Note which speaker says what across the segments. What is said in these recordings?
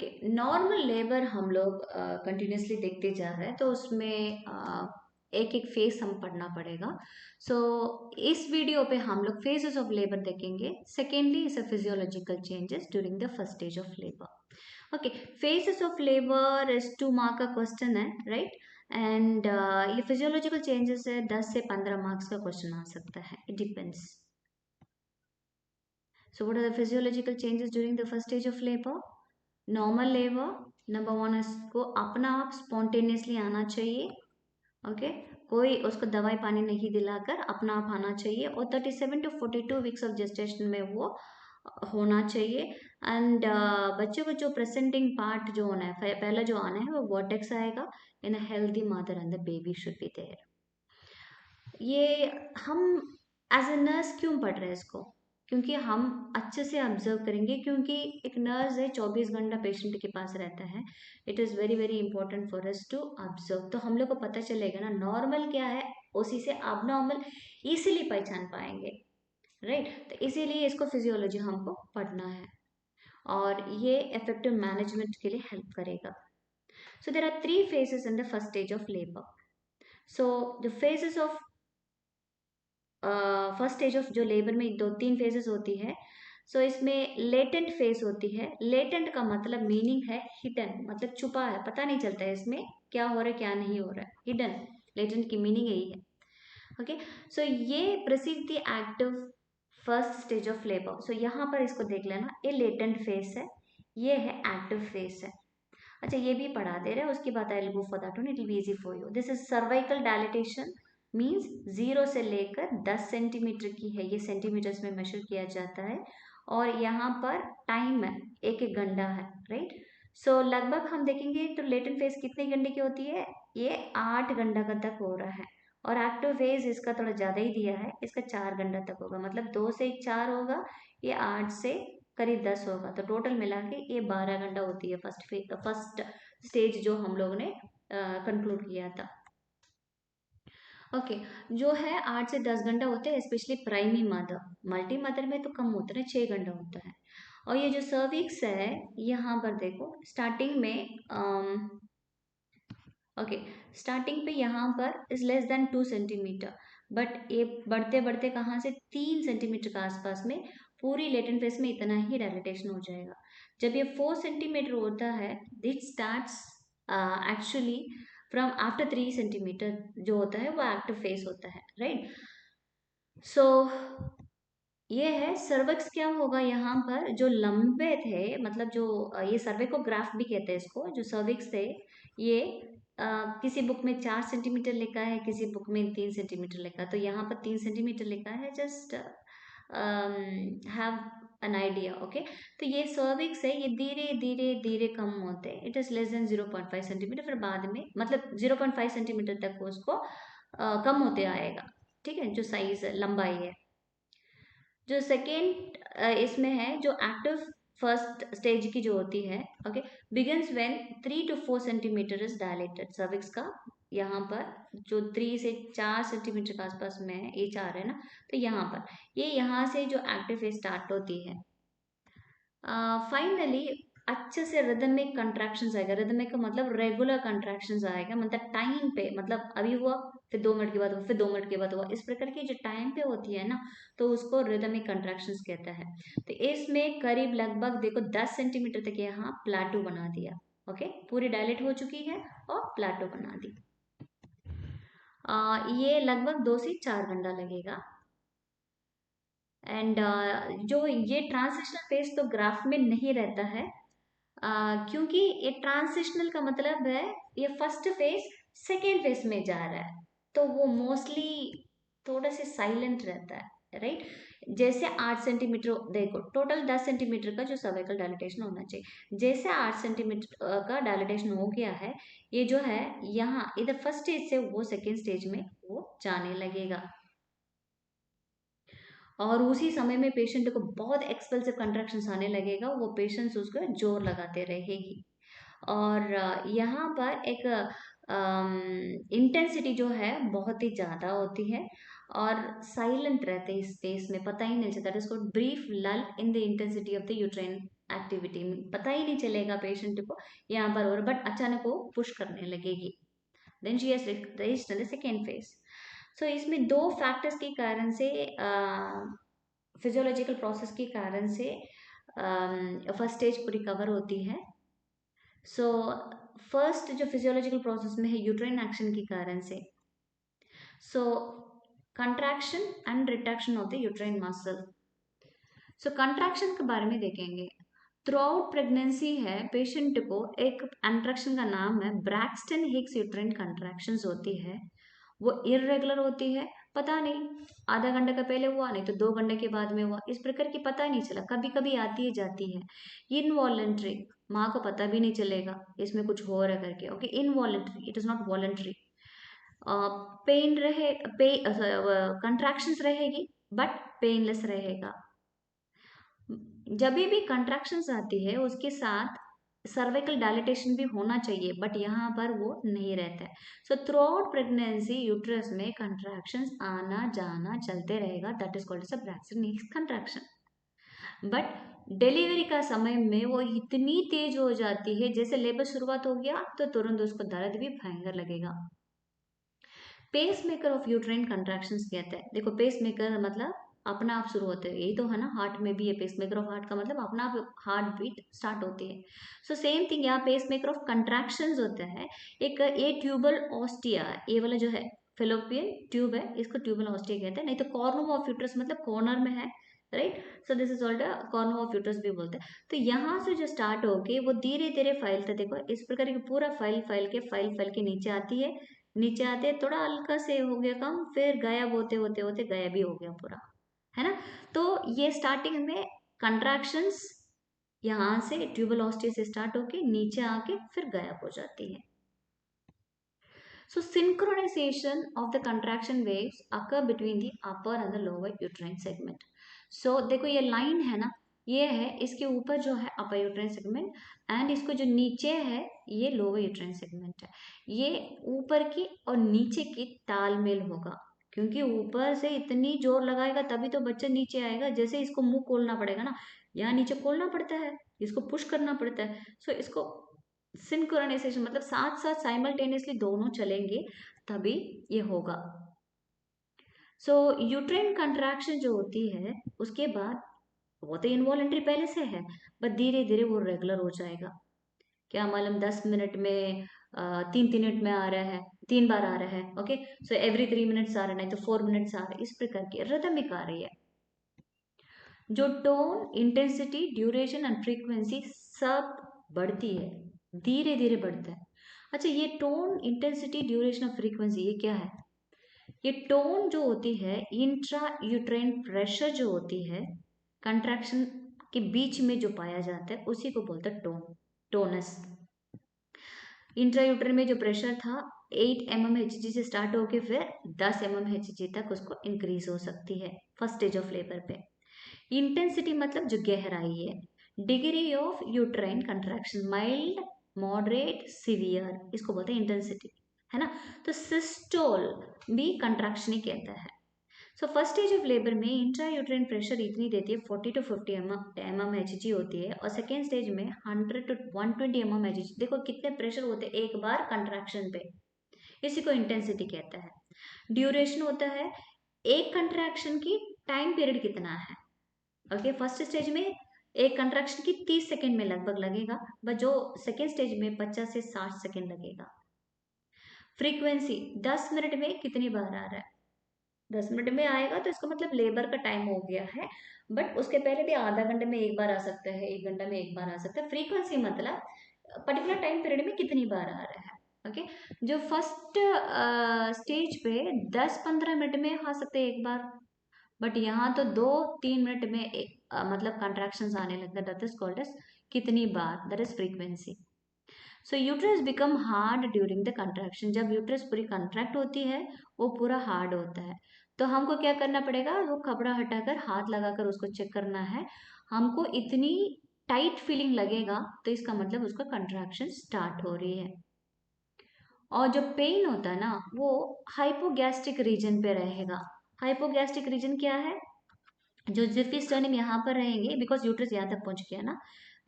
Speaker 1: Okay, normal labour हम लोग continuously देखते जा रहे हैं, तो उसमें एक एक फेस हम पढ़ना पड़ेगा। सो इस वीडियो पे हम लोग फेजेस ऑफ लेबर देखेंगे। Secondly is a physiological changes during the first stage of labour. Okay, phases of labour is 2 mark का क्वेश्चन है, राइट। एंड ये फिजियोलॉजिकल चेंजेस है, 10 से 15 मार्क्स का क्वेश्चन आ सकता है, it depends. So what are the physiological changes during the first stage of labor? Normal labour, number one, इसको अपना आप स्पॉन्टेनियसली आना चाहिए। ओके, कोई उसको दवाई पानी नहीं दिलाकर अपना आप आना चाहिए, और 37 to 42 वीक्स ऑफ जेस्टेशन में वो होना चाहिए। एंड बच्चों को जो प्रेजेंटिंग पार्ट जो होना है, पहला जो आना है वो वर्टेक्स आएगा in a healthy mother and the baby should be there. ये हम एज ए नर्स क्यों पढ़ रहे हैं इसको? क्योंकि हम अच्छे से ऑब्जर्व करेंगे, क्योंकि एक नर्स है 24 घंटा पेशेंट के पास रहता है। It is very very important for us to observe, तो हम लोग को पता चलेगा ना नॉर्मल क्या है, उसी से अबनॉर्मल इसीलिए पहचान पाएंगे, राइट। तो इसीलिए इसको फिजियोलॉजी हमको पढ़ना है, और ये इफेक्टिव मैनेजमेंट के लिए हेल्प करेगा। So there are 3 phases in the first stage of labour. So the phases of first stage of जो लेबर में 2-3 फेजेस होती है। सो इसमें लेटेंट फेज होती है। लेटेंट का मतलब मीनिंग है हिडन, मतलब छुपा है, पता नहीं चलता है इसमें क्या हो रहा है क्या नहीं हो रहा है, हिडन। लेटेंट की मीनिंग यही है। ओके, सो ये precede the active first stage of labour. सो यहाँ पर इसको देख लेना, ये लेटेंट फेज है, ये है एक्टिव फेज है। अच्छा, ये भी पढ़ा दे रहे हैं, उसके बाद I will go for that one, it will be easy for you. This is cervical dilatation, means 0 से लेकर 10 सेंटीमीटर की है, ये सेंटीमीटर्स में मेजर किया जाता है। और यहाँ पर टाइम है, एक एक घंटा है, राइट। सो लगभग हम देखेंगे तो लेटेंट फेज कितने घंटे की होती है, ये 8 घंटा का तक हो रहा है। और एक्टिव फेज इसका थोड़ा ज़्यादा ही दिया है, इसका 4 घंटा तक होगा, मतलब 2 से 4 होगा, ये 8 से करीब 10 होगा, तो टोटल मिला के ये 12 घंटा होती है फर्स्ट स्टेज जो हम लोग ने कंक्लूड किया था। ओके, जो है 8 से 10 घंटा होते हैं, specially primi mother. Multi mother में तो कम होता है, 6 घंटा होता है। और ये जो सर्विक्स है, यहाँ पर देखो स्टार्टिंग में ओके, स्टार्टिंग पे यहाँ पर is less than 2 centimetre, but ये बढ़ते बढ़ते कहाँ से 3 सेंटीमीटर के आसपास में पूरी लेटेंट फेस में इतना ही डायलिटेशन हो जाएगा। जब ये 4 सेंटीमीटर होता है, it starts actually from after 3 centimetre जो होता है वो एक्टिव फेस होता है, राइट। सो ये है सर्विक्स। क्या होगा यहाँ पर, जो लंबे थे, मतलब जो ये सर्विकोग्राफ भी कहते हैं इसको, जो सर्विक्स थे ये किसी बुक में 4 सेंटीमीटर लिखा है, किसी बुक में 3 सेंटीमीटर लिखा है, तो यहाँ पर 3 सेंटीमीटर लिखा है, just have an idea. Okay, तो ये सर्विक्स है, ये धीरे धीरे धीरे कम होते हैं, it is less than 0.5 centimetre, फिर बाद में मतलब 0.5 सेंटीमीटर तक उसको कम होते आएगा, ठीक है, जो साइज लंबाई है। जो सेकेंड इसमें है, जो एक्टिव फर्स्ट स्टेज की जो होती है, okay, begins when 3 to 4 centimetre is dilated. Cervix का यहाँ पर जो 3 से 4 सेंटीमीटर के आसपास में है, ये 4 है ना, तो यहाँ पर ये यहाँ से जो एक्टिव फेज स्टार्ट होती है। फाइनली अच्छे से रिदमिक कंट्रैक्शंस आएगा। रिदमिक का मतलब रेगुलर कंट्रैक्शंस आएगा, मतलब टाइम पे, मतलब अभी हुआ फिर 2 मिनट के बाद हुआ, फिर 2 मिनट के बाद हुआ, इस प्रकार की जो टाइम पे होती है ना, तो उसको रिदमिक कंट्रैक्शंस कहता है। तो इसमें करीब लगभग देखो 10 सेंटीमीटर तक यहाँ प्लाटो बना दिया। ओके, पूरी डायलेट हो चुकी है और प्लाटो बना दी। ये लगभग 2 से 4 घंटा लगेगा। एंड जो ये ट्रांसिशनल फेज तो ग्राफ में नहीं रहता है, क्योंकि ये ट्रांसिशनल का मतलब है ये फर्स्ट फेज सेकेंड फेज में जा रहा है, तो वो मोस्टली थोड़ा से साइलेंट रहता है, राइट। जैसे 8 सेंटीमीटर, देखो टोटल 10 सेंटीमीटर का जो सर्वाइकल डायलिटेशन होना चाहिए, जैसे 8 सेंटीमीटर का डायलिटेशन हो गया है, ये जो है यहाँ इधर फर्स्ट स्टेज से वो सेकेंड स्टेज में वो जाने लगेगा, और उसी समय में पेशेंट को बहुत एक्सपेंसिव कंट्रैक्शंस आने लगेगा, वो पेशेंट्स उसको जोर लगाते रहेगी। और यहाँ पर एक इंटेंसिटी जो है बहुत ही ज़्यादा होती है, और साइलेंट रहते हैं इस स्पेस में, पता ही नहीं चलता। इसको ब्रीफ लल in the intensity of the uterine activity में पता ही नहीं चलेगा पेशेंट को यहाँ पर, और बट अचानक वो पुश करने लगेगी। Then she has reached the second phase. So इसमें दो फैक्टर्स के कारण से, फिजियोलॉजिकल प्रोसेस के कारण से फर्स्ट स्टेज पूरी कवर होती है। सो फर्स्ट जो फिजियोलॉजिकल प्रोसेस में है यूट्राइन एक्शन के कारण से, so contraction and retraction of the uterine muscle. So contraction के बारे में देखेंगे। थ्रू आउट प्रेगनेंसी है पेशेंट को एक कंट्रैक्शन का नाम है ब्रैक्सटन हिक्स यूट्राइन कंट्रैक्शंस होती है। वो इरेगुलर होती है, पता नहीं आधा घंटे का पहले हुआ, नहीं तो 2 घंटे के बाद में हुआ, इस प्रकार की पता नहीं चला, कभी कभी आती है जाती है। इनवॉलेंट्री, माँ को पता भी नहीं चलेगा इसमें कुछ हो रहा है करके। Okay, involuntary, it is not voluntary. Pain रहे, कंट्रैक्शंस रहेगी बट पेनलेस रहेगा। जब भी कंट्रैक्शंस आती है उसके साथ सर्वाइकल डायलिटेशन भी होना चाहिए, बट यहाँ पर वो नहीं रहता है। So throughout pregnancy uterus में कंट्रैक्शंस आना जाना चलते रहेगा, that is called as Braxton Hicks contraction. But delivery का समय में वो इतनी तेज हो जाती है, जैसे लेबर शुरुआत हो गया तो तुरंत उसको दर्द भी भयंकर लगेगा। Pacemaker of uterine contractions कहते हैं। देखो पेस मेकर मतलब अपना आप शुरू होते हैं, यही तो है ना, हार्ट में भी है पेस मेकर ऑफ हार्ट का मतलब अपना आप हार्ट बीट स्टार्ट होती है। सो सेम थिंग यहाँ पेस मेकर ऑफ कंट्रैक्शंस होता है। एक ए ट्यूबल ऑस्टिया, ये वाला जो है फेलोपियन ट्यूब है, इसको ट्यूबल ऑस्टिया कहते हैं, नहीं तो कॉर्नम ऑफ यूट्रस मतलब कॉर्नर में है, right. So this is old cornum of uterus भी बोलते हैं। तो यहाँ से जो स्टार्ट होके वो धीरे धीरे फैलते, देखो इस प्रकार की पूरा फैल के नीचे आती है। नीचे आते थोड़ा हल्का से हो गया कम, फिर गायब होते होते होते गायब ही हो गया पूरा, है ना। तो ये स्टार्टिंग में कंट्रैक्शंस यहाँ से ट्यूबल ऑस्टिया से स्टार्ट होके नीचे आके फिर गायब हो जाती है। So synchronization of the contraction waves occur between the upper and the lower uterine segment. So देखो ये लाइन है ना, ये है, इसके ऊपर जो है अपर यूट्राइन सेगमेंट एंड इसको जो नीचे है ये लोअर यूट्राइन सेगमेंट है। ये ऊपर की और नीचे की तालमेल होगा, क्योंकि ऊपर से इतनी जोर लगाएगा तभी तो बच्चा नीचे आएगा। जैसे इसको मुंह खोलना पड़ेगा ना, यहाँ नीचे खोलना पड़ता है, इसको पुश करना पड़ता है। सो इसको सिंक्रोनाइजेशन मतलब साथ साथ साइमल्टेनियसली दोनों चलेंगे तभी ये होगा। सो यूट्राइन कंट्रैक्शन जो होती है उसके बाद वो तो इनवॉलेंट्री पहले से है, बट धीरे धीरे वो रेगुलर हो जाएगा। क्या मालूम 10 मिनट में 3 मिनट में आ रहा है, 3 बार आ रहा है। ओके, सो एवरी 3 मिनट्स आ रहा है, नहीं तो 4 मिनट्स आ रहा है, इस प्रकार की रिदमिक आ रही है। जो tone, intensity, duration and frequency सब बढ़ती है, धीरे धीरे बढ़ता है। अच्छा, ये टोन, इंटेंसिटी, ड्यूरेशन और फ्रीक्वेंसी ये क्या है? ये टोन जो होती है, इंट्रा यूट्राइन प्रेशर जो होती है कंट्रैक्शन के बीच में जो पाया जाता है उसी को बोलते हैं टोन, टोनस। इंट्रा यूट्राइन में जो प्रेशर था 8 mmHg से स्टार्ट होके फिर 10 mmHg तक उसको इंक्रीज हो सकती है फर्स्ट स्टेज ऑफ लेबर पे। इंटेंसिटी मतलब जो गहराई है। Degree of uterine contraction mild, moderate, severe, इसको बोलते हैं इंटेंसिटी, है ना। तो सिस्टोल भी कंट्रैक्शन ही कहता है। So first stage of labour में इंट्रा यूट्राइन प्रेशर इतनी देती है 40 to 50 mmHg होती है, और सेकेंड स्टेज में 100 to 120 mmHg। देखो कितने प्रेशर होते हैं एक बार कंट्रैक्शन पे, इसी को इंटेंसिटी कहता है। ड्यूरेशन होता है एक कंट्रैक्शन की टाइम पीरियड कितना है। ओके, फर्स्ट स्टेज में एक कंट्रैक्शन की 30 सेकेंड में लगभग लगेगा, बट जो सेकेंड स्टेज में 50 से 60 सेकेंड लगेगा। फ्रीक्वेंसी 10 मिनट में कितनी बार आ रहा है, 10 मिनट में आएगा तो इसका मतलब लेबर का टाइम हो गया है, बट उसके पहले भी आधा घंटे में एक बार आ सकता है, 1 घंटा में एक बार आ सकता है। फ्रीक्वेंसी मतलब पर्टिकुलर टाइम पीरियड में कितनी बार आ रहा है। ओके, जो फर्स्ट स्टेज पे 10-15 मिनट में आ सकते हैं एक बार, बट यहाँ तो 2-3 मिनट में मतलब कंट्रैक्शंस आने लगता है, दैट इज कॉल्ड एज कितनी बार, that is frequency. So uterus become hard during the contraction, जब यूट्रस पूरी कंट्रैक्ट होती है वो पूरा हार्ड होता है, तो हमको क्या करना पड़ेगा, वो कपड़ा हटाकर हाथ लगाकर उसको चेक करना है। हमको इतनी टाइट फीलिंग लगेगा तो इसका मतलब उसका कंट्रैक्शन स्टार्ट हो रही है। और जो पेन होता है ना वो हाइपोगैस्ट्रिक रीजन पे रहेगा। हाइपोगैस्ट्रिक रीजन क्या है, जो जिफी स्टर्निम यहाँ पर रहेंगे बिकॉज यूट्रस यहाँ तक पहुंच गया ना,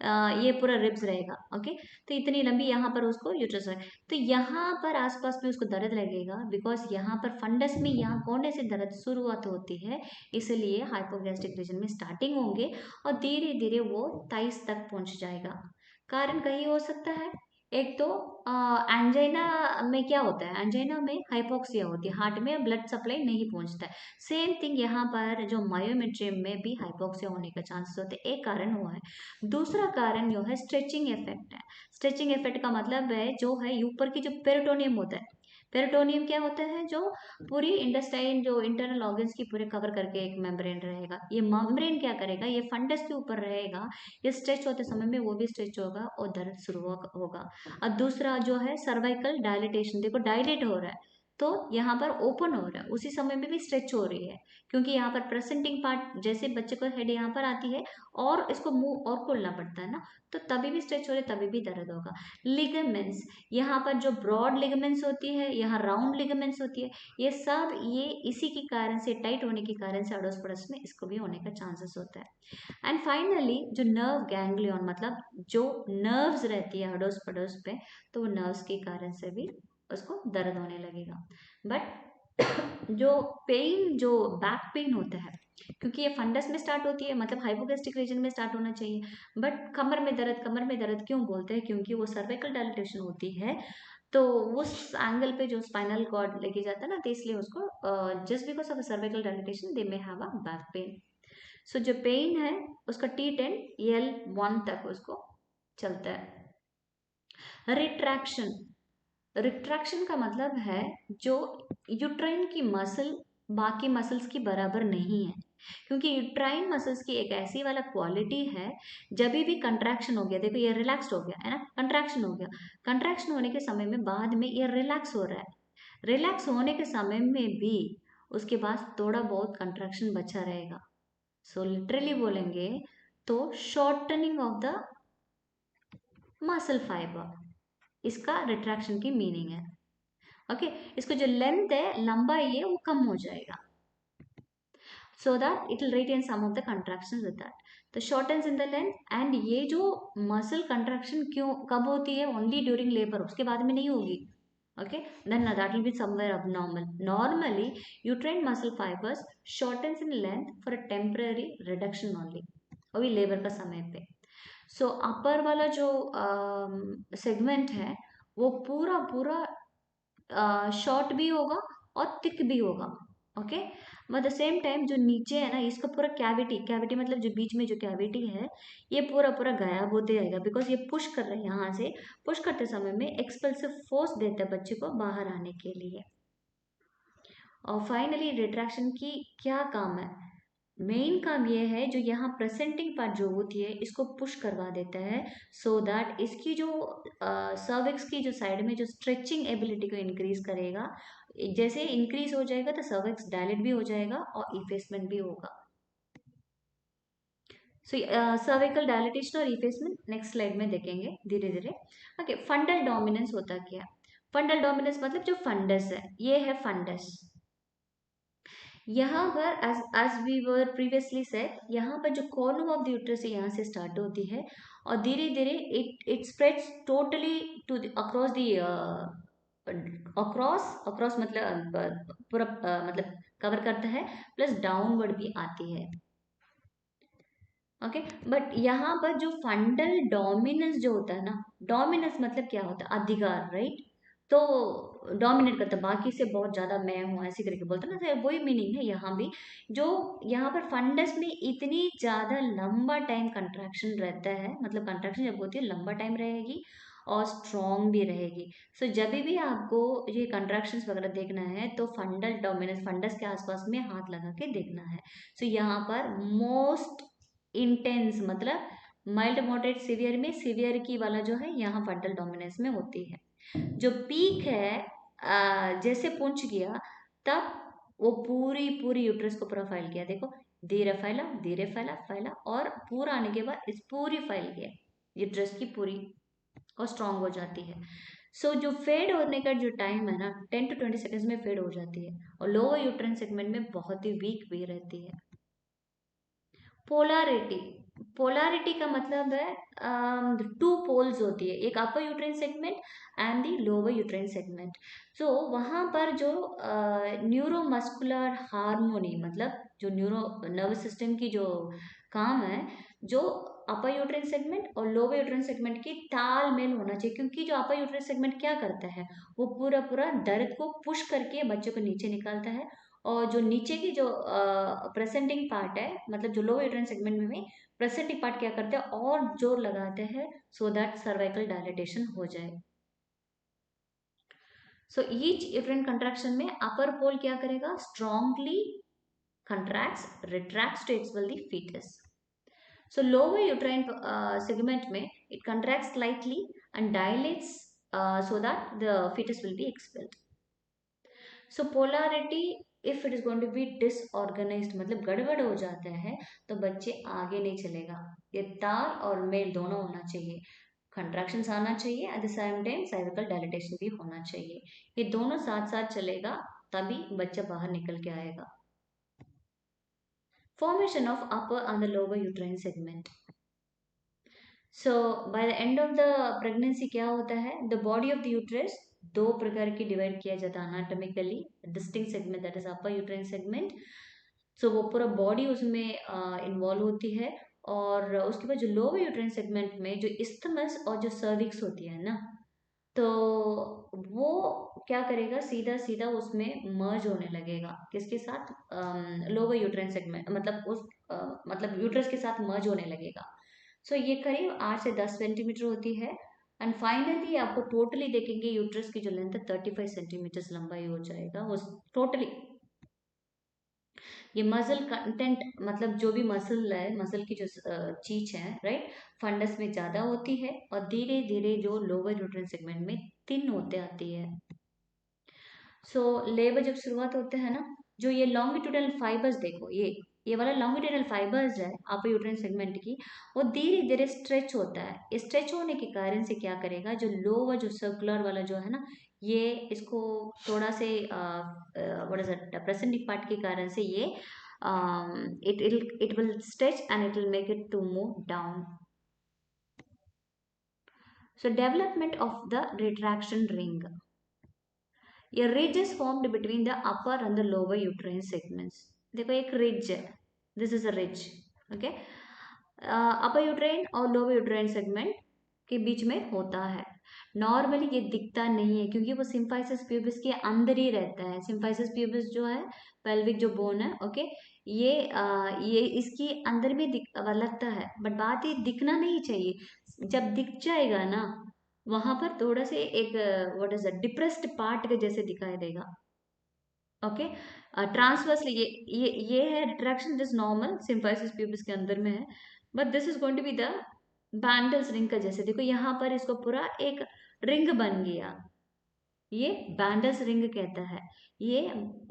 Speaker 1: ये पूरा रिब्स रहेगा। ओके, तो इतनी लंबी यहाँ पर उसको यूट्रस है, तो यहाँ पर आसपास में उसको दर्द लगेगा, बिकॉज यहाँ पर फंडस में यहाँ कोने से दर्द शुरुआत होती है, इसलिए हाइपोगैस्ट्रिक रीजन में स्टार्टिंग होंगे और धीरे धीरे वो थाइस तक पहुंच जाएगा। कारण कहीं हो सकता है, एक तो एंजाइना में क्या होता है, एंजाइना में हाइपोक्सिया होती है, हार्ट में ब्लड सप्लाई नहीं पहुंचता है। सेम थिंग यहाँ पर जो मायोमेट्रियम में भी हाइपोक्सिया होने का चांसेस होते हैं, एक कारण हुआ है। दूसरा कारण जो है स्ट्रेचिंग इफेक्ट है। स्ट्रेचिंग इफेक्ट का मतलब है जो है ऊपर की जो पेरिटोनियम होता है, पेरिटोनियम क्या होता है, जो पूरी इंटेस्टाइन जो इंटरनल ऑर्गन्स की पूरे कवर करके एक मेम्ब्रेन रहेगा, ये मेम्ब्रेन क्या करेगा, ये फंडस के ऊपर रहेगा, ये स्ट्रेच होते समय में वो भी स्ट्रेच होगा और दर्द शुरू होगा। और दूसरा जो है सर्वाइकल डायलिटेशन, देखो डायलेट हो रहा है तो यहाँ पर ओपन हो रहा है, उसी समय में भी स्ट्रेच हो रही है, क्योंकि यहाँ पर प्रेसेंटिंग पार्ट, जैसे बच्चे को हेड यहाँ पर आती है और इसको मुंह और खोलना पड़ता है ना, तो तभी भी स्ट्रेच हो रहे, तभी भी दर्द होगा। लिगामेंट्स, यहाँ पर जो ब्रॉड लिगामेंट्स होती है, यहाँ राउंड लिगामेंट्स होती है, ये सब ये इसी के कारण से, टाइट होने के कारण से अड़ोस पड़ोस में इसको भी होने का चांसेस होता है। एंड फाइनली जो नर्व गैंग्लियन, मतलब जो नर्व्स रहती है अड़ोस पड़ोस पे, तो वो नर्व्स के कारण से भी उसको दर्द होने लगेगा। बट जो पेन, जो बैक पेन होता है, क्योंकि ये फंडस में स्टार्ट होती है, मतलब हाइपोगैस्ट्रिक रीजन में स्टार्ट होना चाहिए, बट कमर में दर्द, कमर में दर्द क्यों बोलते हैं, क्योंकि वो सर्वाइकल डायलिटेशन होती है, तो उस एंगल पे जो स्पाइनल कॉर्ड लेके जाता है ना, तो इसलिए उसको just because of cervical dilatation they may have a back pain. So जो पेन है उसका T10 L1 तक उसको चलता है। रिट्रैक्शन, रिट्रैक्शन का मतलब है जो यूट्राइन की मसल बाकी मसल्स की बराबर नहीं है, क्योंकि यूट्राइन मसल्स की एक ऐसी वाला क्वालिटी है, जब भी कंट्रैक्शन हो गया, देखो ये रिलैक्स्ड हो गया है ना, कंट्रैक्शन हो गया, कंट्रैक्शन होने के समय में बाद में ये रिलैक्स हो रहा है, रिलैक्स होने के समय में भी उसके बाद थोड़ा बहुत कंट्रैक्शन बचा रहेगा। सो लिटरली बोलेंगे तो shortening of the muscle fibre, इसका रिट्रैक्शन की मीनिंग है। ओके, इसको जो लेंथ है, लंबाई है, वो कम हो जाएगा, so that it will retain some of the contractions with that, तो shortens in the length। and ये जो muscle contraction क्यों कब होती है, only during labor, उसके बाद में नहीं होगी। okay, then that will be somewhere abnormal। normally uterine muscle fibers shortens in length for a temporary reduction only, अभी लेबर का समय पे। सो अपर वाला जो सेगमेंट है वो पूरा पूरा शॉर्ट भी होगा और थिक भी होगा। Okay, but the same time जो नीचे है ना, इसका पूरा कैविटी, कैविटी मतलब जो बीच में जो कैविटी है, ये पूरा पूरा गायब होते जाएगा, बिकॉज ये पुश कर रहे हैं, यहाँ से पुश करते समय में एक्सपेल्सिव फोर्स देता है बच्चे को बाहर आने के लिए। और फाइनली रिट्रैक्शन की क्या काम है, मेन काम ये है जो यहाँ प्रेसेंटिंग पार्ट जो होती है इसको पुश करवा देता है, सो दैट इसकी जो सर्विक्स की जो साइड में जो स्ट्रेचिंग एबिलिटी को इंक्रीज करेगा, जैसे इंक्रीज हो जाएगा तो सर्विक्स डायलेट भी हो जाएगा और इफेसमेंट भी होगा। सो सर्विकल डायलिटेशन और इफेसमेंट नेक्स्ट स्लाइड में देखेंगे धीरे धीरे। ओके, फंडल डोमिनेंस होता क्या, फंडल डोमिनेंस मतलब जो फंडस है, ये है फंडस। यहाँ पर as we were previously said, यहाँ पर जो कॉलम ऑफ द यूट्रस है यहाँ से स्टार्ट होती है और धीरे धीरे it spreads totally to across the across across मतलब पूरा मतलब कवर करता है, प्लस डाउनवर्ड भी आती है। ओके, बट यहाँ पर जो फंडल डोमिनेंस जो होता है ना, डोमिनेंस मतलब क्या होता है, अधिकार, राइट, तो डोमिनेट करता है, बाकी से बहुत ज्यादा मैं हूँ ऐसी करके बोलता है ना, तो वही मीनिंग है यहाँ भी। जो यहाँ पर फंडस में इतनी ज्यादा लंबा टाइम कंट्रैक्शन रहता है, मतलब कंट्रैक्शन जब होती है लंबा टाइम रहेगी और स्ट्रॉन्ग भी रहेगी। सो जब भी आपको ये कंट्रैक्शंस वगैरह देखना है तो फंडल डोमिनेंस, फंडस के आसपास में हाथ लगा के देखना है। सो यहाँ पर मोस्ट इंटेंस मतलब माइल्ड मॉडरेट सीवियर में सीवियर की वाला जो है यहाँ फंडल डोमिनेंस में होती है। जो पीक है जैसे पहुंच गया तब वो पूरी पूरी यूट्रस को पूरा फैल गया, देखो धीरे फैला धीरे फैला फैला और पूरा आने के बाद इस पूरी फैल गया यूट्रस की पूरी और स्ट्रांग हो जाती है। सो जो फेड होने का जो टाइम है ना 10 to 20 सेकेंड्स में फेड हो जाती है और लोअर यूट्रन सेगमेंट में बहुत ही वीक भी रहती है। पोलैरिटी, पोलैरिटी का मतलब है टू पोल्स होती है, एक upper uterine segment and the lower uterine segment. So वहाँ पर जो न्यूरोमस्कुलर हार्मोनी, मतलब जो न्यूरो नर्वस सिस्टम की जो काम है, जो अपर यूट्राइन सेगमेंट और लोअर यूट्राइन सेगमेंट की तालमेल होना चाहिए, क्योंकि जो अपर यूट्राइन सेगमेंट क्या करता है, वो पूरा पूरा दर्द को पुश करके बच्चे को नीचे निकालता है, और जो नीचे की जो प्रेजेंटिंग पार्ट है, मतलब जो लोअर यूट्राइन सेगमेंट में प्रेजेंटिंग पार्ट क्या करते हैं, और जोर लगाते हैं सो दैट सर्वाइकल डायलिटेशन हो जाए। सो ईच यूट्राइन कंट्रैक्शन में अपर पोल क्या करेगा, strongly contracts, retracts to expel the fetus. So lower uterine segment में it contracts slightly and dilates so that the fetus will be expelled. So polarity, if it is going to be disorganized, मतलब गड़बड़ हो जाता है, तो बच्चे आगे नहीं चलेगा। ये ताल और मेल दोनों होना चाहिए, कंट्रैक्शंस आना चाहिए, at the same time cervical dilatation भी होना चाहिए। ये दोनों साथ साथ चलेगा, तभी बच्चा बाहर निकल के आएगा। Formation of upper and the lower uterine segment. So by the end of the pregnancy क्या होता है, the body of the uterus दो प्रकार की डिवाइड किया जाता है anatomically, distinct segment that is upper uterine segment. So वो पूरा बॉडी उसमें इन्वॉल्व होती है, और उसके बाद जो लोअर यूट्राइन सेगमेंट में जो इस्थमस और जो सर्विक्स होती है ना, तो वो क्या करेगा, सीधा सीधा उसमें मर्ज होने लगेगा, किसके साथ, लोअर यूट्राइन सेगमेंट, मतलब उस मतलब यूट्रस के साथ मर्ज होने लगेगा। सो ये करीब 8 से 10 सेंटीमीटर होती है, एंड फाइनली आपको टोटली देखेंगे यूट्रस की जो लेंथ है 35 सेंटीमीटर लंबाई हो जाएगा वो टोटली। ये मसल कंटेंट, मतलब जो भी मसल है, मसल की जो चीज है, राइट, फंडस में ज्यादा होती है, और धीरे धीरे जो लोअर यूट्राइन सेगमेंट में थिन होते आती है। सो लेबर जब शुरुआत होते हैं ना, जो ये लॉन्गिट्यूडल फाइबर्स देखो, ये वाला लॉन्गिट्यूडल फाइबर्स है अपर यूट्राइन सेगमेंट की, वो धीरे धीरे स्ट्रेच होता है। स्ट्रेच होने के कारण से क्या करेगा, जो लोअर जो सर्कुलर वाला जो है ना, ये इसको थोड़ा से what is it presenting part के कारण से ये it will stretch and it will make it to move down. So development of the retraction ring. A ridge is formed between the upper and the lower uterine segments. देखो एक ridge है, this is a ridge, okay? Upper uterine और lower uterine segment के बीच में होता है। Normally ये दिखता नहीं है, क्योंकि वो सिम्फाइसिस प्यूबिस के अंदर ही रहता है। सिम्फाइसिस प्यूबिस जो है पेल्विक जो बोन है, ओके, ये इसकी अंदर में लगता है, बट बात ये दिखना नहीं चाहिए। जब दिख जाएगा ना, वहां पर थोड़ा से एक व्हाट इज डिप्रेस्ड पार्ट के जैसे दिखाई देगा, ओके। ट्रांसवर्सली ये है retraction, this normal symphysis pubis के अंदर में है, but this is going to be the Bandl's ring का जैसे। देखो यहाँ पर इसको पूरा एक रिंग बन गया, ये बैंडल्स रिंग कहता है। ये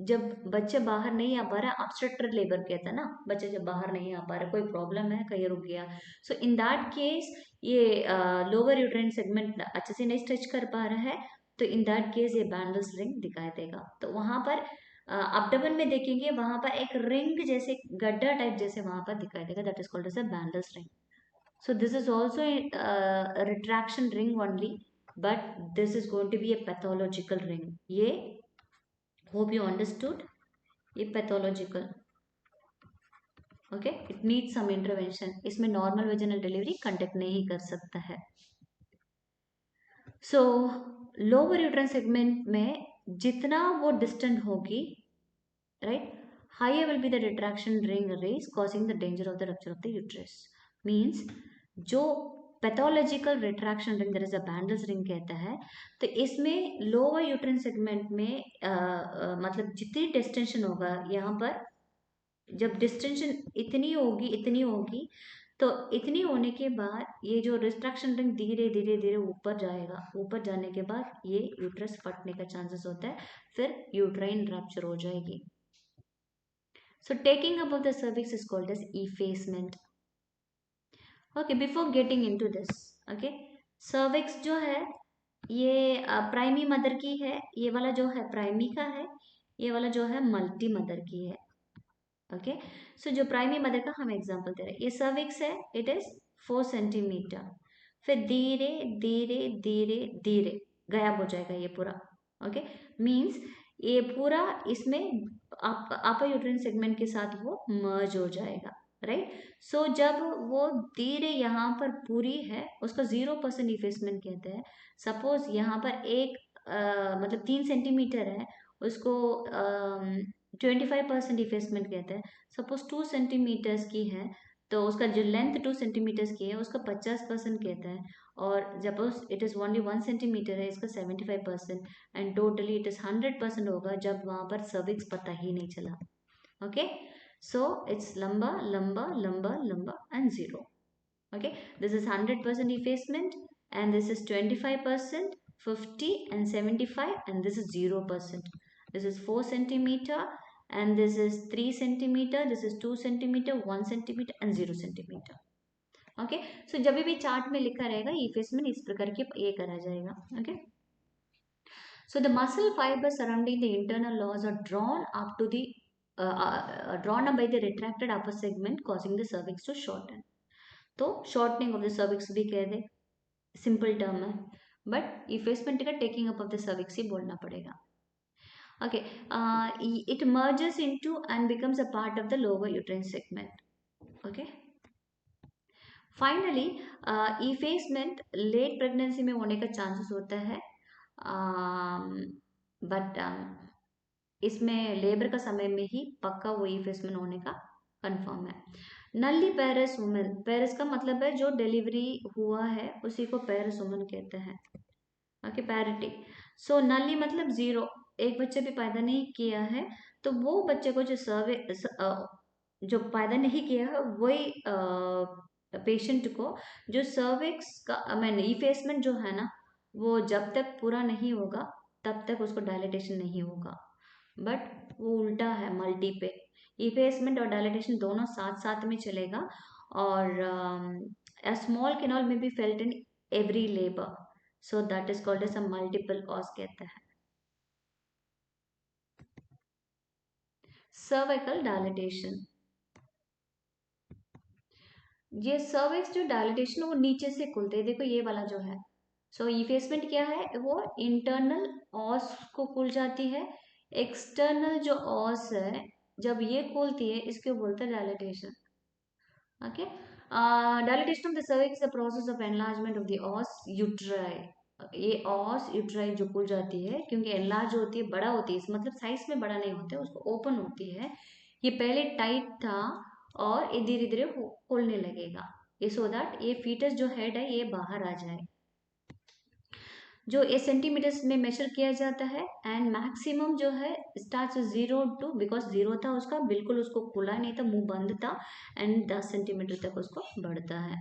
Speaker 1: जब बच्चे बाहर नहीं आ पा रहा, ऑब्स्टेट्रिक लेबर कहता है ना, बच्चे जब बाहर नहीं आ पा रहा, कोई प्रॉब्लम है, कहीं रुक गया, सो इन दैट केस ये लोअर यूट्राइन सेगमेंट अच्छे से नहीं स्ट्रेच कर पा रहा है, तो इन दैट केस ये बैंडल्स रिंग दिखाई देगा। तो वहां पर अपडमन में देखेंगे, वहां पर एक रिंग जैसे गड्ढा टाइप जैसे वहां पर दिखाई देगा, that is called as a Bandl's ring. So this is also a retraction ring only, but this is going to be a pathological ring. ये hope you understood. ये pathological. Okay, it needs some intervention. इसमें normal vaginal delivery conduct नहीं कर सकता है। So lower uterine segment में जितना वो distant होगी, right, higher will be the retraction ring raise, causing the danger of the rupture of the uterus. Means जो pathological retraction ring, that is a Bandl's ring कहता है, तो इसमें lower uterine segment में मतलब जितनी डिस्टेंशन होगा, यहाँ पर जब डिस्टेंशन इतनी होगी, तो इतनी होने के बाद ये जो रिट्रैक्शन रिंग धीरे धीरे धीरे ऊपर जाएगा, ऊपर जाने के बाद ये यूट्रस फटने का चांसेस होता है, फिर यूट्राइन रप्चर हो जाएगी। So taking above the cervix is called as effacement. Okay, before getting into this, okay, cervix जो है ये प्राइमी मदर की है, ये वाला जो है प्राइमी का है, ये वाला जो है मल्टी मदर की है। ओके। सो जो प्राइमरी मदर का हम एग्जांपल दे रहे हैं, ये सर्विक्स है, इट इज 4 सेंटीमीटर, फिर धीरे धीरे धीरे धीरे गायब हो जाएगा ये पूरा। ओके, मीन्स ये पूरा इसमें अपर यूट्राइन सेगमेंट के साथ वो मर्ज हो जाएगा, राइट। सो जब वो धीरे यहाँ पर पूरी है, उसका 0% इफेसमेंट कहते हैं। सपोज यहाँ पर एक मतलब 3 सेंटीमीटर है, उसको 25% इफेसमेंट कहते हैं। सपोज 2 सेंटीमीटर्स की है, तो उसका जो लेंथ 2 सेंटीमीटर्स की है उसका 50% कहता है। और suppose it is only 1 centimetre है, इसका 75%, एंड टोटली इट इज 100% होगा जब वहां पर सर्विक्स पता ही नहीं चला। ओके, सो इट्स लंबा लंबा लंबा लंबा and zero. Okay, this is 100% effacement, and this is 25%, 50 and 75, and this is 0%. This is 4 centimeter, and this is 3 centimeter, this is 2 centimeter, 1 centimeter and 0 centimeter. Okay, so जब भी chart में लिखा रहेगा effacement इस प्रकार के ये करा जाएगा। Okay, so the muscle fibers surrounding the internal laws are drawn up to the drawn up by the retracted upper segment, causing the cervix to shorten. तो शॉर्टनिंग ऑफ द सर्विक्स भी कह दे, सिंपल टर्म है, but effacement का taking up of the cervix ही बोलना पड़ेगा। Okay, it merges into and becomes a part of the lower uterine segment. Okay, finally effacement late pregnancy में होने का चांसेस होता है, बट इसमें लेबर का समय में ही पक्का वो इफेसमेंट होने का कंफर्म है। नल्ली पेरस वुमेन, पेरस का मतलब है जो डिलीवरी हुआ है उसी को पेरस वुमेन कहते हैं। Okay, parity. सो नल्ली मतलब 0, एक बच्चे भी पैदा नहीं किया है, तो वो बच्चे को जो पैदा नहीं किया है वही पेशेंट को जो सर्विक्स का मैंने इफेसमेंट जो है ना, वो जब तक पूरा नहीं होगा तब तक उसको डायलिटेशन नहीं होगा। बट वो उल्टा है, मल्टी पे इफेसमेंट और डायलिटेशन दोनों साथ साथ में चलेगा। और स्मॉल कैनॉल में be felt in every labour, so that is called as a multiple os कहते हैं। सर्वाइकल डायलिटेशन, ये सर्विक्स जो डायलिटेशन वो नीचे से खुलते हैं, देखो ये वाला जो है। सो इफेसमेंट क्या है, वो इंटरनल ऑस को खुल जाती है। एक्सटर्नल जो ऑस है जब ये खुलती है इसको बोलते हैं dilatation. Okay, dilatation of the cervix the process of enlargement of the os uteri. ये ऑस यूट्राई जो खुल जाती है क्योंकि एनलार्ज होती है, बड़ा होती है, इस मतलब साइज में बड़ा नहीं होता है, उसको ओपन होती है। ये पहले टाइट था और ये धीरे धीरे खोलने लगेगा, ये सो दैट ये फीटस जो हेड है ये बाहर आ जाए, जो ये सेंटीमीटर्स में मेजर किया जाता है। एंड मैक्सिमम जो है स्टार्ट 0 टू, बिकॉज 0 था उसका, बिल्कुल उसको खुला नहीं था, मुंह बंद था, एंड 10 सेंटीमीटर तक उसको बढ़ता है।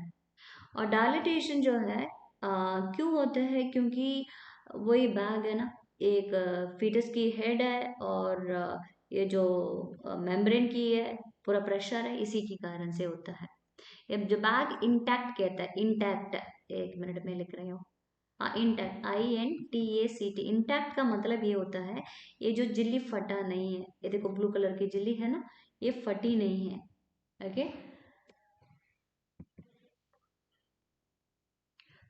Speaker 1: और डायलिटेशन जो है क्यों होता है, क्योंकि वही बैग है ना, एक फीटस की हेड है और ये जो मेम्ब्रेन की है पूरा प्रेशर है, इसी के कारण से होता है। ये जो बैग इंटैक्ट कहता है, इंटैक्ट, एक मिनट में लिख रही हूँ, इंटैक्ट, INTACT, इंटैक्ट का मतलब ये होता है ये जो झिल्ली फटा नहीं है, ये देखो ब्लू कलर की झिल्ली है ना, ये फटी नहीं है। ओके,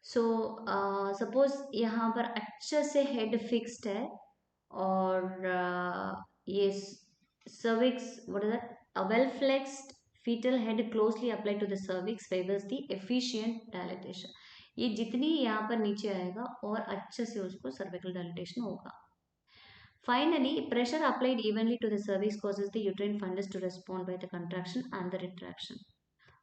Speaker 1: सो सपोज यहाँ पर अच्छे से हेड फिक्स्ड है और ये cervix, what is that, a well flexed fetal head closely applied to the cervix favors the efficient dilatation। ये जितनी यहाँ पर नीचे आएगा और अच्छे से उसको cervical dilatation होगा। Finally, pressure applied evenly to the cervix causes the uterine fundus to respond by the contraction and the retraction।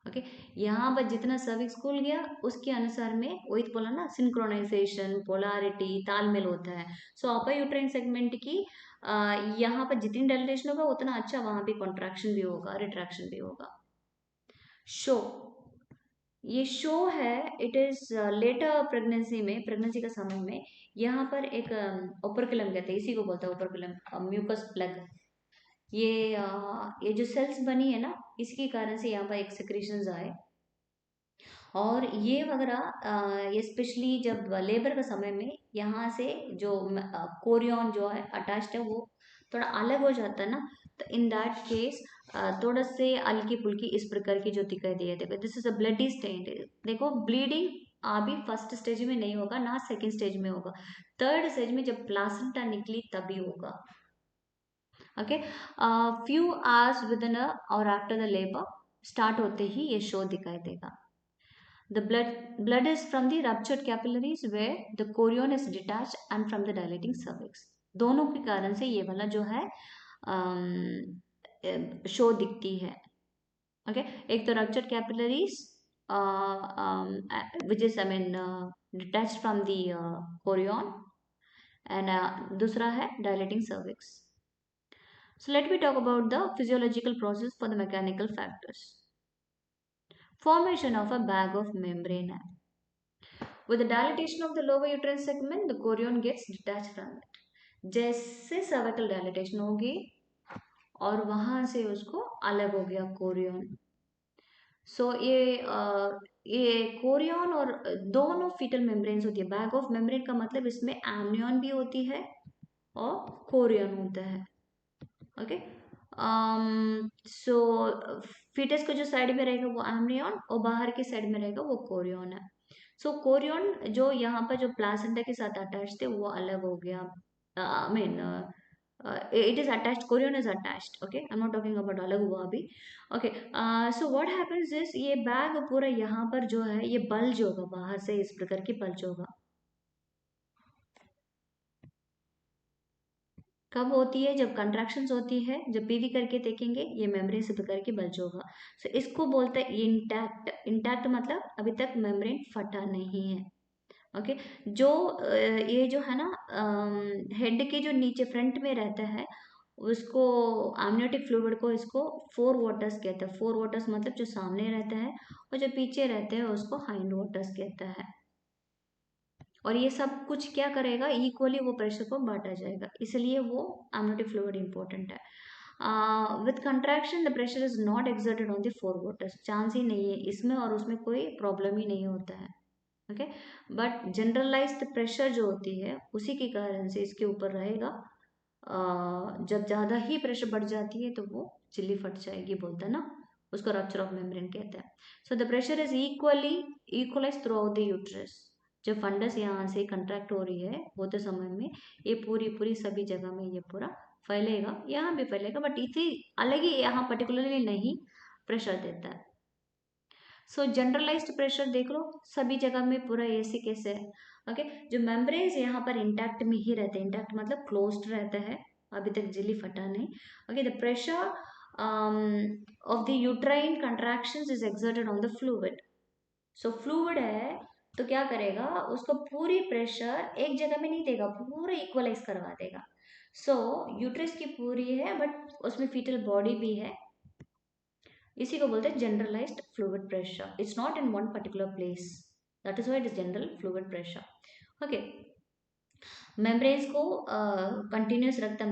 Speaker 1: Okay, यहाँ पर जितना सर्विक्स खुल गया उसके अनुसार में वही तो बोला ना, सिंक्रोनाइजेशन, पोलारिटी, तालमेल होता है। सो अपर यूट्राइन सेगमेंट की यहाँ पर जितनी डायलिटेशन होगा उतना अच्छा वहां पे कॉन्ट्रैक्शन भी होगा, रिट्रैक्शन भी होगा। शो, ये शो है, इट इज लेटर प्रेगनेंसी में, प्रेगनेंसी का समय में यहाँ पर एक ओपरकुलम कहते हैं, इसी को बोलते हैं ओपरकुलम, म्यूकस प्लग। ये जो सेल्स बनी है ना, इसके कारण से यहाँ पर एक सिक्रीशंस आए, और ये वगैरह ये स्पेशली जब लेबर के समय में यहाँ से जो कोरियन जो है अटैच्ड है वो थोड़ा अलग हो जाता है ना, तो इन दैट केस थोड़ा से हल्की फुल्की इस प्रकार की जो दिखाई दिए, देखो this is a bloody stain. देखो ब्लीडिंग अभी फर्स्ट स्टेज में नहीं होगा ना, सेकंड स्टेज में होगा, थर्ड स्टेज में जब प्लासेंटा निकली तभी होगा। Okay, few hours with in और आफ्टर द लेबर स्टार्ट होते ही ये शो दिखाई देगा। The blood is from the ruptured capillaries where the chorion is detached and from the dilating cervix। दोनों के कारण से ये वाला जो है शो दिखती है। ओके, एक तो ruptured capillaries which is I mean detached from the chorion and दूसरा है dilating cervix। So let me talk about the physiological process for the mechanical factors। Formation of a bag of membrane। With the dilatation of the lower uterine segment, the chorion gets detached from it। जैसे cervical dilatation होगी और वहां से उसको अलग हो गया Korean. सो ये कोरियन और दोनों फीटल मेम्ब्रेन्स होती है। बैग ऑफ मेम्ब्रेन का मतलब इसमें एमनियन भी होती है और कोरियन होता है। ओके, सो फीटस को जो साइड में रहेगा वो एमनियन और बाहर के साइड में रहेगा वो कोरियन है। सो कोरियन जो यहाँ पर जो प्लासेंटा के साथ अटैच थे वो अलग हो गया। I mean it is attached, chorion is attached। okay, I'm not talking about अलग हुआ अभी। okay, so what happens is ये बैग पूरा यहाँ पर जो है ये बल्ज होगा, बाहर से इस प्रकार की बल्ज होगा। कब होती है? जब कंट्रैक्शंस होती है, जब पीवी करके देखेंगे ये मेम्ब्रेन से प्रकार की बल्ज होगा। सो इसको बोलते हैं इंटैक्ट। इंटैक्ट मतलब अभी तक मेम्ब्रेन फटा नहीं है। ओके, जो ये जो है ना हेड के जो नीचे फ्रंट में रहता है उसको amniotic फ्लूइड को इसको फोर वाटर्स कहते हैं। फोर वाटर्स मतलब जो सामने रहता है और जो पीछे रहते हैं उसको हाइंड वाटर्स कहता है। और ये सब कुछ क्या करेगा, इक्वली वो प्रेशर को बांटा जाएगा, इसलिए वो amniotic फ्लूइड इंपॉर्टेंट है। With contraction the pressure is not exerted on the fore waters. Chance ही नहीं है इसमें और उसमें कोई प्रॉब्लम ही नहीं होता है। ओके, बट जनरलाइज्ड प्रेशर जो होती है उसी के कारण से इसके ऊपर रहेगा। जब ज़्यादा ही प्रेशर बढ़ जाती है तो वो चिल्ली फट जाएगी, बोलता है ना, उसको रप्चर ऑफ मेम्ब्रेन कहते हैं। So the pressure is equalise throughout the uterus. जब फंडस यहाँ से कंट्रैक्ट हो रही है होते समय में ये पूरी पूरी सभी जगह में ये पूरा फैलेगा, यहाँ भी फैलेगा बट इतनी अलग ही यहाँ पर्टिकुलरली नहीं प्रेशर देता है। सो जनरलाइज्ड प्रेशर देख लो सभी जगह में पूरा ऐसे कैसे है। ओके, जो मेम्ब्रेन्स यहाँ पर इंटैक्ट में ही रहते हैं, इंटैक्ट मतलब क्लोज्ड रहता है, अभी तक झिल्ली फटा नहीं। Okay, the pressure of the uterine contractions is exerted on the fluid. So fluid है तो क्या करेगा, उसको पूरी प्रेशर एक जगह में नहीं देगा, पूरा इक्वलाइज करवा देगा। सो यूट्रस की पूरी है बट उसमें फीटल बॉडी भी है, इसी को बोलते हैं generalised fluid pressure. It's not in one particular place, that is why it is general fluid pressure. Okay, membranes को कंटिन्यूस रखता है,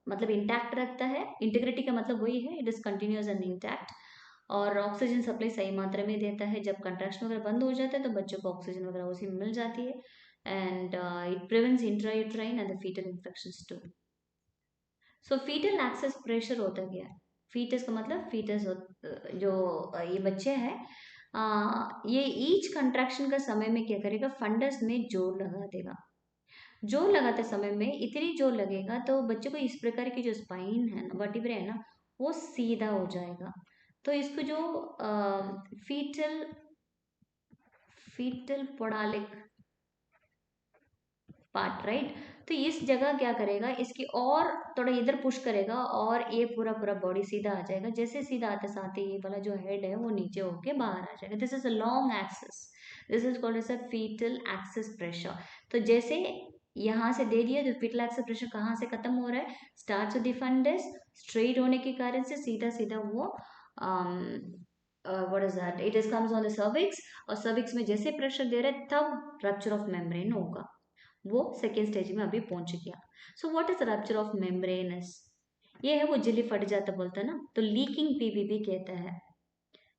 Speaker 1: मतलब इंटैक्ट रखता है। इंटीग्रिटी का मतलब वही है, it is continuous and intact. और ऑक्सीजन सप्लाई सही मात्रा में देता है। जब कंट्रैक्शन वगैरह बंद हो जाता है तो बच्चों को ऑक्सीजन वगैरह उसी में मिल जाती है। And it prevents intrauterine and the foetal infections too. So foetal axis pressure होता क्या है? फीटस का मतलब फीटस जो ये बच्चे हैं, ये ईच कंट्रैक्शन का समय में क्या करेगा, फंडस में जोर लगा देगा। जोर लगाते समय में इतनी जोर लगेगा तो बच्चे को इस प्रकार की जो स्पाइन है ना, वर्टिब्रे है ना, वो सीधा हो जाएगा। तो इसको जो फीटल फीटल पोडालिक पार्ट, राइट, तो इस जगह क्या करेगा, इसकी और थोड़ा इधर पुश करेगा और ये पूरा पूरा बॉडी सीधा आ जाएगा। जैसे सीधा आते साथ ही ये वाला जो हेड है वो नीचे होके बाहर आ जाएगा। This is a long axis, this is called as a foetal axis pressure. तो जैसे यहाँ से दे दिया तो फीटल एक्सिस प्रेशर कहाँ से खत्म हो रहा है, start to the fundus, straight होने के कारण से सीधा सीधा वो what is that, it is comes on the cervix, और सर्विक्स में जैसे प्रेशर दे रहे तब रप्चर ऑफ मेम्ब्रेन होगा। वो सेकेंड स्टेज में अभी पहुंच गया। So what is rupture of membranes, ये है वो झिल्ली फट जाता बोलता है ना, तो लीकिंग पीवी भी कहता है।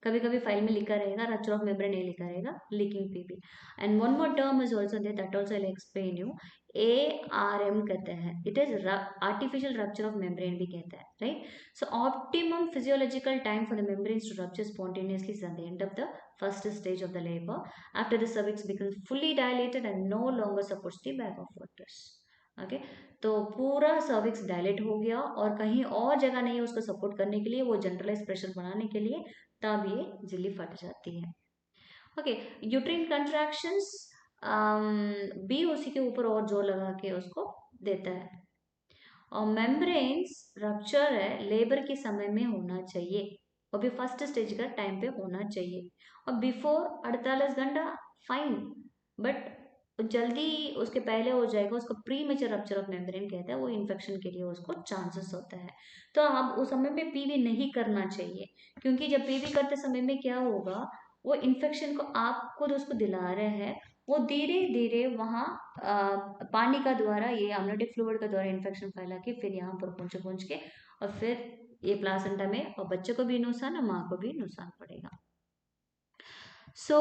Speaker 1: कभी कभी फाइल में लिखा रहेगा, रप्चर ऑफ मेम्ब्रेन नहीं लिखा रहेगा, leaking PB. And one more term is also there, that also I explain you. ARM कहते हैं, it is artificial rupture of membrane भी कहते हैं, right. So optimum physiological time for the membranes to rupture spontaneously is at the end of the first stage of the labor, after the cervix becomes fully dilated and no longer supports the bag of waters। Okay, तो पूरा cervix dilate हो गया और कहीं और जगह नहीं है उसको सपोर्ट करने के लिए, वो जनरलाइज प्रेशर बनाने के लिए, तब ये झिल्ली फट जाती है। ओके, यूट्रिन कंट्रैक्शंस भी उसी के ऊपर और जोर लगा के उसको देता है। और मेम्ब्रेन्स रप्चर है लेबर के समय में होना चाहिए, और भी फर्स्ट स्टेज का टाइम पे होना चाहिए, और बिफोर 48 घंटा फाइन, बट जल्दी उसके पहले हो जाएगा उसको pre mature rupture of membrane कहते हैं, वो इन्फेक्शन के लिए उसको चांसेस होता है। तो आप उस समय में पीवी नहीं करना चाहिए, क्योंकि जब पीवी करते समय में क्या होगा, वो इन्फेक्शन को आप खुद उसको दिला रहे हैं, वो धीरे धीरे वहाँ पानी का द्वारा, ये amniotic फ्लूइड का द्वारा इन्फेक्शन फैला के फिर यहाँ पर पहुँच के और फिर ये प्लासेंटा में, और बच्चे को भी नुकसान और माँ को भी नुकसान पड़ेगा। सो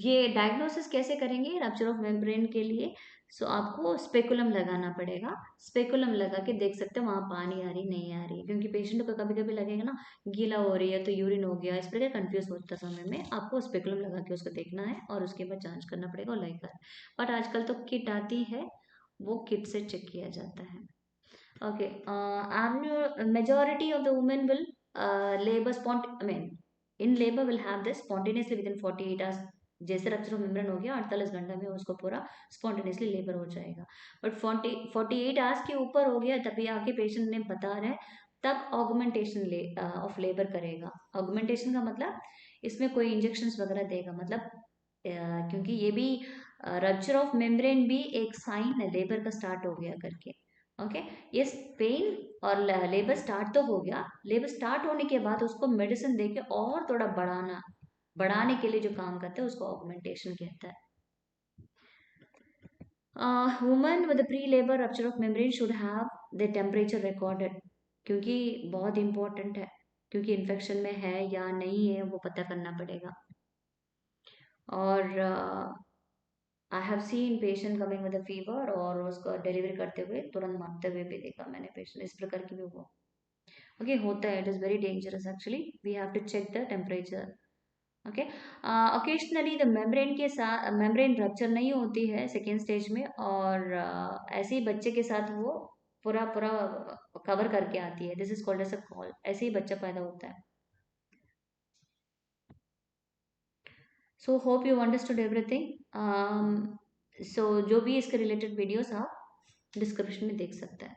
Speaker 1: ये डायग्नोसिस कैसे करेंगे रप्चर ऑफ मेम्ब्रेन के लिए? सो आपको स्पेकुलम लगाना पड़ेगा, स्पेकुलम लगा के देख सकते हैं वहाँ पानी आ रही नहीं आ रही है, क्योंकि पेशेंट को कभी कभी लगेगा ना गीला हो रही है तो यूरिन हो गया, इस प्रकार कंफ्यूज होता समय में आपको स्पेकुलम लगा के उसको देखना है और उसके बाद जांच करना पड़ेगा और लाइक। बट आजकल तो किट आती है, वो किट से चेक किया जाता है। Okay, majority of the women will labour I mean in labour will have this spontaneously with in 48 hours. जैसे रप्चर ऑफ मेम्ब्रेन हो गया 48 घंटा में उसको पूरा स्पॉन्टेनियसली लेबर हो जाएगा। बट 48 आवर्स के ऊपर हो गया तभी आके पेशेंट ने बता रहे हैं, तब ऑगमेंटेशन ऑफ लेबर करेगा। ऑगमेंटेशन का मतलब इसमें कोई इंजेक्शन वगैरह देगा, मतलब क्योंकि ये भी रप्चर ऑफ मेम्ब्रेन भी एक साइन है लेबर का स्टार्ट हो गया करके। ओके, ये पेन और लेबर स्टार्ट तो हो गया, लेबर स्टार्ट होने के बाद उसको मेडिसिन देके और थोड़ा बढ़ाने के लिए जो काम करते हैं उसको ऑगमेंटेशन कहता है। Woman with pre labour rupture of membrane should have the temperature recorded, क्योंकि बहुत इंपॉर्टेंट है, क्योंकि इन्फेक्शन में है या नहीं है वो पता करना पड़ेगा। और I have seen patient coming with fever और उसको डिलीवरी करते हुए तुरंत मरते हुए भी देखा मैंने पेशेंट, इस प्रकार की भी हुआ। ओके, होता है, it is very dangerous actually, we have to check the temperature. Okay, occasionally the membrane के साथ मेम्ब्रेन रप्चर नहीं होती है सेकेंड स्टेज में, और ऐसे ही बच्चे के साथ वो पूरा पूरा कवर करके आती है, this is called as a caul, ऐसे ही बच्चा पैदा होता है। So hope you understood everything. सो जो भी इसके रिलेटेड वीडियोस आप डिस्क्रिप्शन में देख सकते हैं।